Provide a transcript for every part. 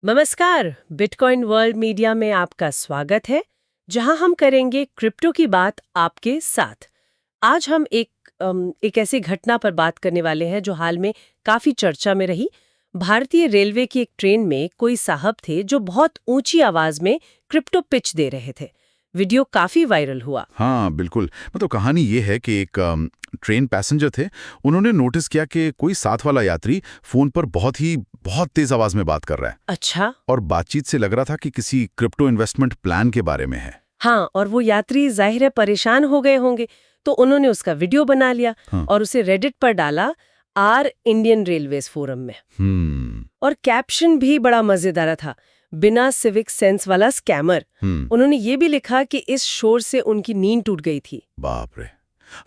नमस्कार। Bitcoin world media में आपका स्वागत है, जहां हम करेंगे क्रिप्टो की बात आपके साथ। आज हम एक ऐसी घटना पर बात करने वाले हैं जो हाल में काफी चर्चा में रही। भारतीय रेलवे की एक ट्रेन में कोई साहब थे जो बहुत ऊंची आवाज में क्रिप्टो पिच दे रहे थे। वीडियो काफी वायरल हुआ। हाँ बिल्कुल। मतलब कहानी ये है कि एक ट्रेन पैसेंजर थे। उन्होंने नोटिस किया कि कोई साथ वाला यात्री फोन पर बहुत तेज आवाज में बात कर रहा है। अच्छा। और बातचीत से लग रहा था कि किसी क्रिप्टो इन्वेस्टमेंट प्लान के बारे में है। हाँ, और वो यात्री जाहिर है परेशान हो गए होंगे, तो उन्होंने उसका वीडियो बना लिया हाँ। और उसे रेडिट पर डाला, आर इंडियन रेलवेज फोरम में। और कैप्शन भी बड़ा मजेदार था, बिना सिविक सेंस वाला स्कैमर। उन्होंने ये भी लिखा कि इस शोर से उनकी नींद टूट गई थी। बाप रे।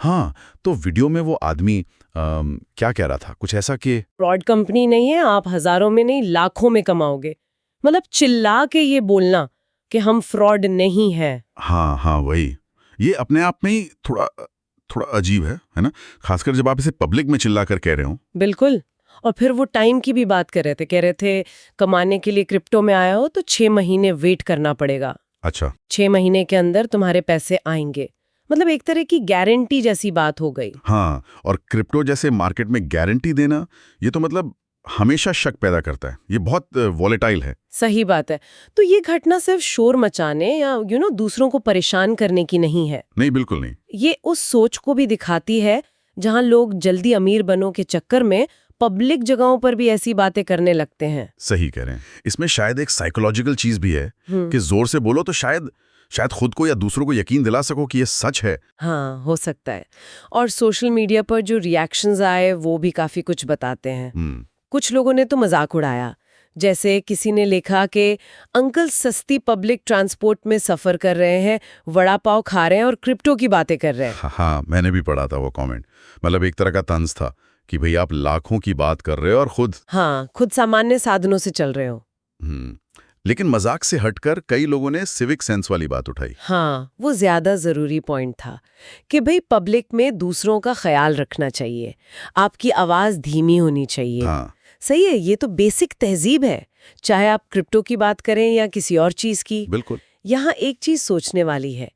हाँ, तो वीडियो में वो आदमी क्या कह रहा था? कुछ ऐसा कि फ्रॉड कंपनी नहीं है, आप हजारों में नहीं लाखों में कमाओगे। मतलब चिल्ला के ये बोलना कि हम फ्रॉड नहीं है। हाँ हाँ वही। ये अपने आप में ही थोड़ा अजीब है ना? खासकर जब आप इसे पब्लिक में चिल्ला कर कह रहे हो। बिल्कुल। और फिर वो टाइम की भी बात कर रहे थे, कह रहे थे कमाने के लिए क्रिप्टो में आया हो तो 6 महीने वेट करना पड़ेगा। अच्छा। 6 महीने के अंदर तुम्हारे पैसे आएंगे। मतलब एक तरह की गारंटी जैसी बात हो गई। हाँ, और क्रिप्टो जैसे मार्केट में गारंटी देना, ये तो मतलब हमेशा शक पैदा करता है। ये बहुत वॉलेटाइल है। सही बात है। तो ये घटना सिर्फ शोर मचाने या दूसरों को परेशान करने की नहीं है। नहीं, बिल्कुल नहीं। ये उस सोच को भी दिखाती है जहां लोग जल्दी अमीर बनो के चक्कर में पब्लिक जगहों पर भी ऐसी बातें करने लगते हैं। सही कह रहे हैं। इसमें शायद एक साइकोलॉजिकल चीज भी है कि जोर से बोलो तो शायद खुद को या दूसरों को यकीन दिला सको कि ये सच है। हाँ, हो सकता है। और सोशल मीडिया पर जो रिएक्शंस आए वो भी काफी कुछ बताते हैं। कुछ लोगों ने तो मजाक उड़ाया, जैसे किसी ने लिखा कि अंकल सस्ती पब्लिक ट्रांसपोर्ट में सफर कर रहे हैं, वड़ा पाव खा रहे हैं और क्रिप्टो की बातें कर रहे हैं। हाँ, मैंने भी पढ़ा था वो कमेंट। मतलब एक तरह का तंज था कि भाई आप लाखों की बात कर रहे हो और खुद सामान्य साधनों से चल रहे हो। लेकिन मजाक से हटकर कई लोगों ने सिविक सेंस वाली बात उठाई। हाँ, वो ज्यादा जरूरी पॉइंट था कि भाई पब्लिक में दूसरों का ख्याल रखना चाहिए, आपकी आवाज धीमी होनी चाहिए। हाँ। सही है, ये तो बेसिक तहजीब है, चाहे आप क्रिप्टो की बात करें या किसी और चीज की। बिल्कुल। यहाँ एक चीज सोचने वाली है,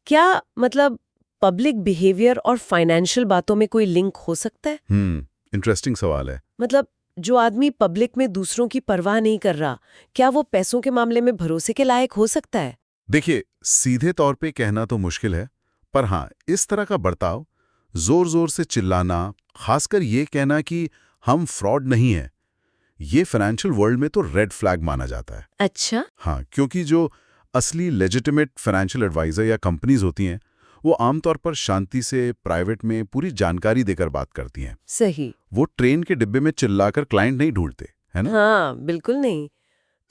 क्या मतलब पब्लिक बिहेवियर और फाइनेंशियल बातों में कोई लिंक हो सकता है? इंटरेस्टिंग सवाल है। मतलब जो आदमी पब्लिक में दूसरों की परवाह नहीं कर रहा, क्या वो पैसों के मामले में भरोसे के लायक हो सकता है? देखिए, सीधे तौर पे कहना तो मुश्किल है, पर हाँ, इस तरह का बर्ताव, जोर जोर से चिल्लाना, खासकर ये कहना कि हम फ्रॉड नहीं है, ये फाइनेंशियल वर्ल्ड में तो रेड फ्लैग माना जाता है। अच्छा। हाँ, क्योंकि जो असली लेजिटिमेट फाइनेंशियल एडवाइजर या कंपनीज होती हैं, वो आमतौर पर शांति से प्राइवेट में पूरी जानकारी देकर बात करती हैं। सही। वो ट्रेन के डिब्बे में चिल्लाकर क्लाइंट नहीं ढूंढते, है ना? हाँ, बिल्कुल नहीं।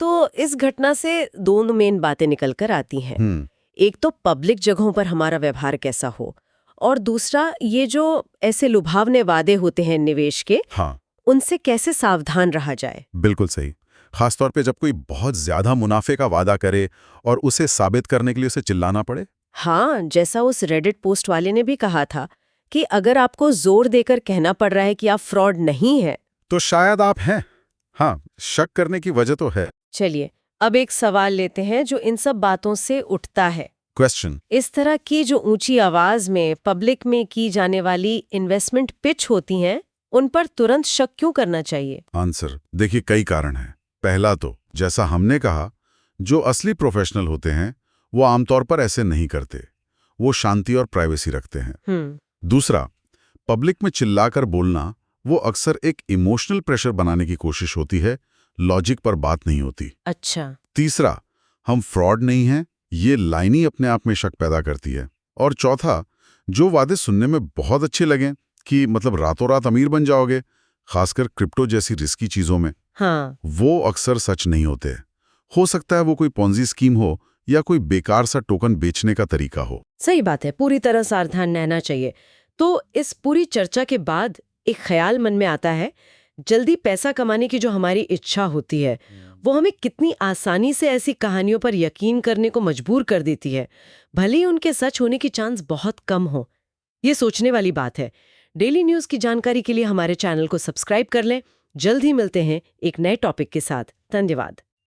तो इस घटना से दोनों मेन बातें निकलकर आती हैं। एक तो पब्लिक जगहों पर हमारा व्यवहार कैसा हो, और दूसरा ये जो ऐसे लुभावने वादे होते हैं निवेश के, हाँ, उनसे कैसे सावधान रहा जाए। बिल्कुल सही। खासतौर पे जब कोई बहुत ज्यादा मुनाफे का वादा करे और उसे साबित करने के लिए उसे चिल्लाना पड़े। हाँ, जैसा उस रेडिट पोस्ट वाले ने भी कहा था कि अगर आपको जोर देकर कहना पड़ रहा है कि आप फ्रॉड नहीं है, तो शायद आप हैं। हाँ, शक करने की वजह तो है। चलिए अब एक सवाल लेते हैं जो इन सब बातों से उठता है। क्वेश्चन। इस तरह की जो ऊंची आवाज में पब्लिक में की जाने वाली इन्वेस्टमेंट पिच होती हैं, उन पर तुरंत शक क्यों करना चाहिए? आंसर देखिए, कई कारण हैं। पहला तो, जैसा हमने कहा, जो असली प्रोफेशनल होते हैं वो आमतौर पर ऐसे नहीं करते। वो शांति और प्राइवेसी रखते हैं। दूसरा, पब्लिक में चिल्लाकर बोलना, वो अक्सर एक इमोशनल प्रेशर बनाने की कोशिश होती है, लॉजिक पर बात नहीं होती। अच्छा। तीसरा, हम फ्रॉड नहीं हैं, ये लाइन ही अपने आप में शक पैदा करती है। और चौथा, जो वादे सुनने में बहुत अच्छे लगें कि मतलब रातों रात अमीर बन जाओगे, खासकर क्रिप्टो जैसी रिस्की चीजों में, हाँ, वो अक्सर सच नहीं होते। हो सकता है वो कोई पॉन्जी स्कीम हो या कोई बेकार सा टोकन बेचने का तरीका हो। सही बात है, पूरी तरह सावधान रहना चाहिए। तो इस पूरी चर्चा के बाद एक ख्याल मन में आता है, जल्दी पैसा कमाने की जो हमारी इच्छा होती है, वो हमें कितनी आसानी से ऐसी कहानियों पर यकीन करने को मजबूर कर देती है, भले ही उनके सच होने की चांस बहुत कम हो। ये सोचने वाली बात है। डेली न्यूज की जानकारी के लिए हमारे चैनल को सब्सक्राइब कर लें। जल्द ही मिलते हैं एक नए टॉपिक के साथ। धन्यवाद।